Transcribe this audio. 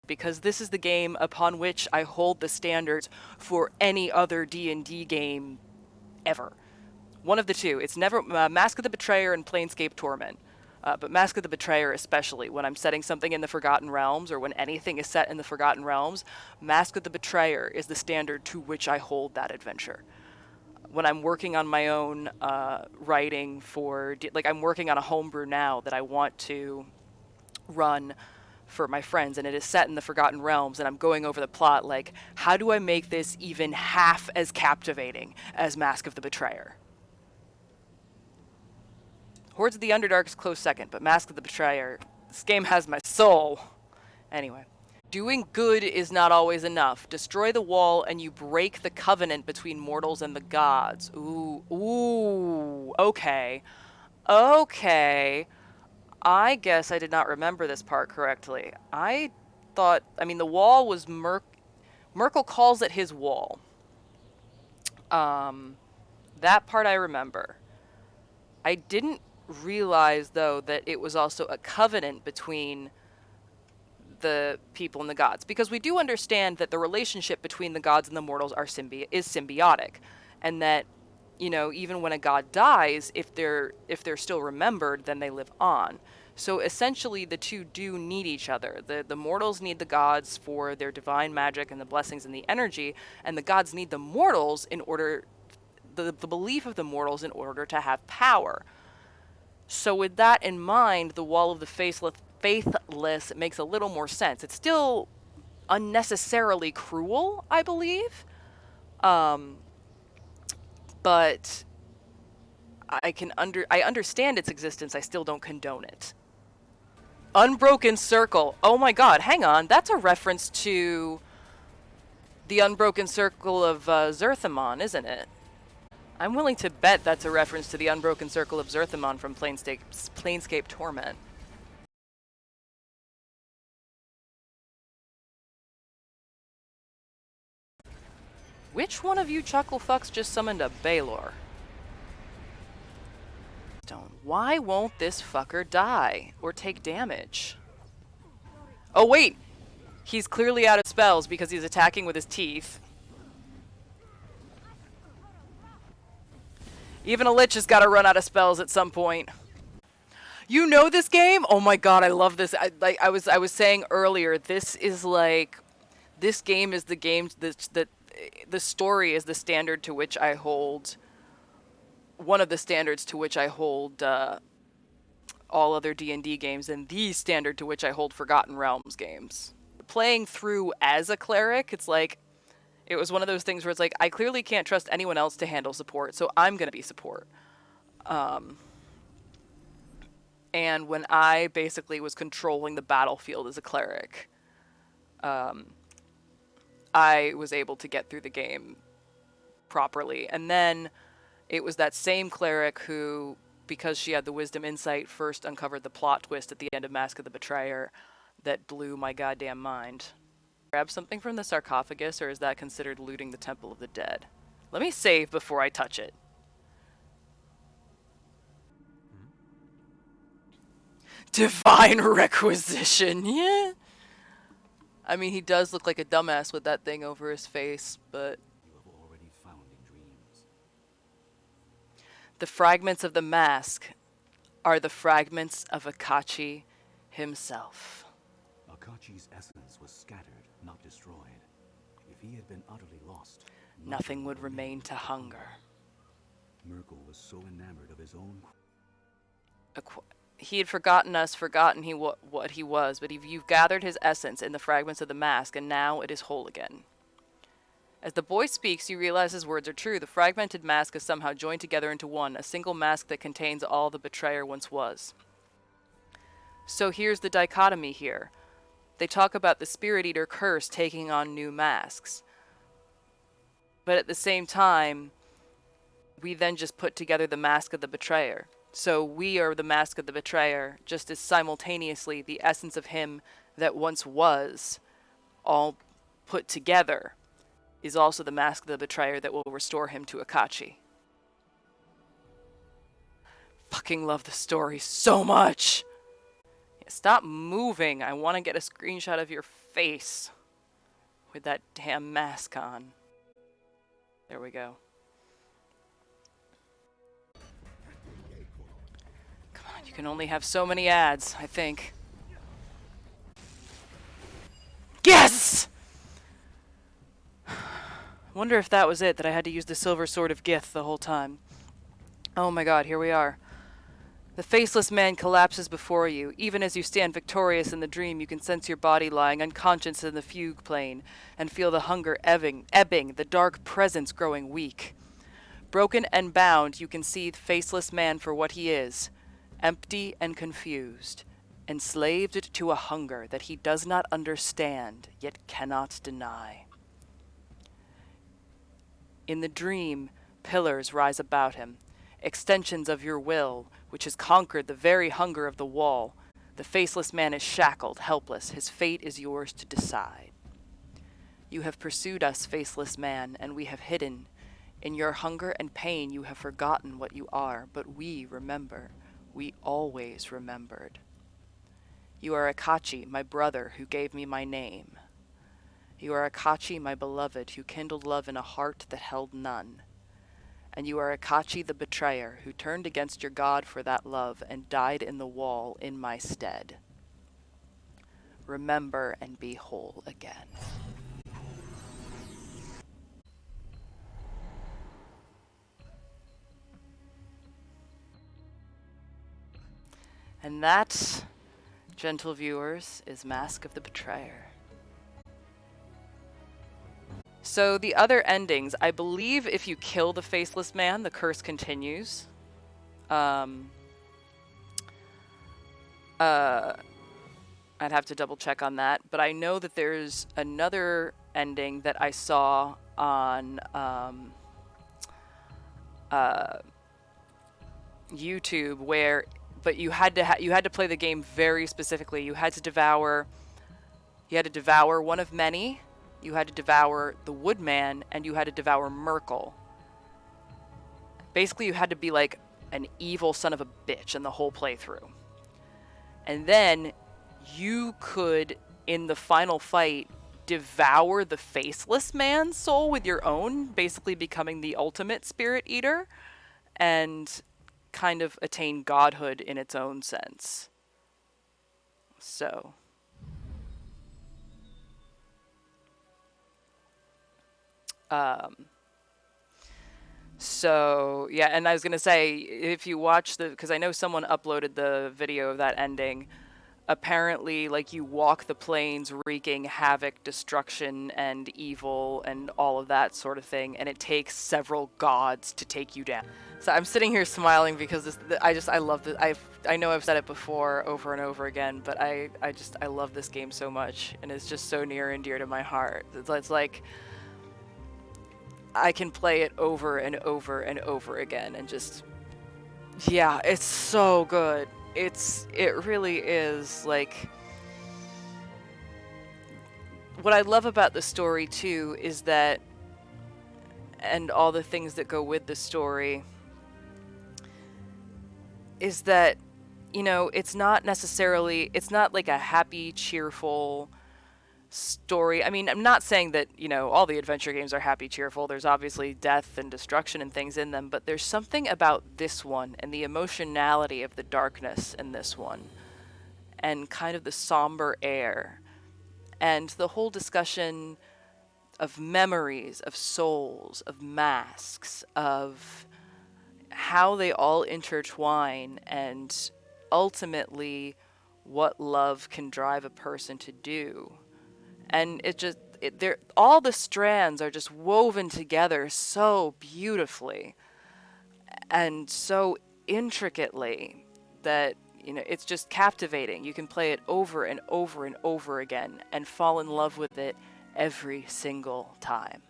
because this is the game upon which I hold the standards for any other D&D game ever. One of the two. It's never Mask of the Betrayer and Planescape Torment. But Mask of the Betrayer especially, when I'm setting something in the Forgotten Realms, or when anything is set in the Forgotten Realms, Mask of the Betrayer is the standard to which I hold that adventure. When I'm working on my own writing for, like, I'm working on a homebrew now that I want to run for my friends, and it is set in the Forgotten Realms, and I'm going over the plot, like, how do I make this even half as captivating as Mask of the Betrayer? Hordes of the Underdark is close second, but Mask of the Betrayer, this game has my soul. Anyway. Doing good is not always enough. Destroy the wall and you break the covenant between mortals and the gods. Ooh, okay. Okay. I guess I did not remember this part correctly. I thought, the wall was Merkel calls it his wall. That part I remember. I didn't realize, though, that it was also a covenant between the people and the gods, because we do understand that the relationship between the gods and the mortals is symbiotic, and that, even when a god dies, if they're still remembered, then they live on. So essentially the two do need each other. The mortals need the gods for their divine magic and the blessings and the energy, and the gods need the mortals in order the belief of the mortals in order to have power. So with that in mind, the Wall of the Faithless makes a little more sense. It's still unnecessarily cruel, I believe. But I understand its existence. I still don't condone it. Unbroken Circle. Oh my god, hang on. That's a reference to the Unbroken Circle of Zerthamon, isn't it? I'm willing to bet that's a reference to the Unbroken Circle of Zerthamon from Planescape Torment. Which one of you chuckle fucks just summoned a Baylor? Why won't this fucker die or take damage? Oh wait! He's clearly out of spells because he's attacking with his teeth. Even a lich has got to run out of spells at some point. You know this game? Oh my god, I love this. I was saying earlier, this game is the game that the story is the standard to which I hold, one of the standards to which I hold all other D&D games, and the standard to which I hold Forgotten Realms games. Playing through as a cleric, it's like, it was one of those things where it's like, I clearly can't trust anyone else to handle support, so I'm going to be support. And when I basically was controlling the battlefield as a cleric, I was able to get through the game properly. And then it was that same cleric who, because she had the wisdom insight, first uncovered the plot twist at the end of Mask of the Betrayer that blew my goddamn mind. Grab something from the sarcophagus, or is that considered looting the Temple of the Dead? Let me save before I touch it. Divine Requisition, yeah. I mean, he does look like a dumbass with that thing over his face, but... You have already found in dreams. The fragments of the mask are the fragments of Akachi himself. Akachi's essence was scattered, not destroyed. If he had been utterly lost, nothing would remain to hunger. Merkel was so enamored of his own... He had forgotten what he was, but you've gathered his essence in the fragments of the mask, and now it is whole again. As the boy speaks, you realize his words are true. The fragmented mask is somehow joined together into one, a single mask that contains all the betrayer once was. So here's the dichotomy here. They talk about the Spirit Eater curse taking on new masks. But at the same time, we then just put together the mask of the betrayer. So we are the mask of the betrayer, just as simultaneously the essence of him that once was, all put together, is also the mask of the betrayer that will restore him to Akachi. Fucking love the story so much! Yeah, stop moving. I want to get a screenshot of your face with that damn mask on. There we go. Come on, you can only have so many ads, I think. Yes! Wonder if that was it, that I had to use the Silver Sword of Gith the whole time. Oh my god, here we are. The faceless man collapses before you. Even as you stand victorious in the dream, you can sense your body lying unconscious in the fugue plane and feel the hunger ebbing, the dark presence growing weak. Broken and bound, you can see the faceless man for what he is, empty and confused, enslaved to a hunger that he does not understand, yet cannot deny. In the dream, pillars rise about him, extensions of your will, which has conquered the very hunger of the wall. The faceless man is shackled, helpless. His fate is yours to decide. You have pursued us, faceless man, and we have hidden. In your hunger and pain you have forgotten what you are, but we remember. We always remembered. You are Akachi, my brother, who gave me my name. You are Akachi, my beloved, who kindled love in a heart that held none. And you are Akachi the betrayer, who turned against your god for that love and died in the wall in my stead. Remember and be whole again. And that, gentle viewers, is Mask of the Betrayer. So the other endings, I believe if you kill the faceless man, the curse continues. I'd have to double check on that, but I know that there's another ending that I saw on YouTube where, but you had to play the game very specifically. You had to devour one of many. You had to devour the Woodman, and you had to devour Merkel. Basically, you had to be like an evil son of a bitch in the whole playthrough. And then you could, in the final fight, devour the faceless man's soul with your own, basically becoming the ultimate spirit eater, and kind of attain godhood in its own sense. So... So, yeah, and I was going to say, if you watch because I know someone uploaded the video of that ending, apparently, like, you walk the plains wreaking havoc, destruction, and evil, and all of that sort of thing, and it takes several gods to take you down. So I'm sitting here smiling because I love this. I know I've said it before over and over again, but I love this game so much, and it's just so near and dear to my heart. It's like... I can play it over and over and over again and just, yeah, it's so good. It really is. Like, what I love about the story too is that, and all the things that go with the story, is that, you know, it's not like a happy, cheerful story. I mean, I'm not saying that, you know, all the adventure games are happy, cheerful. There's obviously death and destruction and things in them, but there's something about this one and the emotionality of the darkness in this one and kind of the somber air and the whole discussion of memories, of souls, of masks, of how they all intertwine and ultimately what love can drive a person to do. And all the strands are just woven together so beautifully and so intricately that, you know, it's just captivating. You can play it over and over and over again and fall in love with it every single time.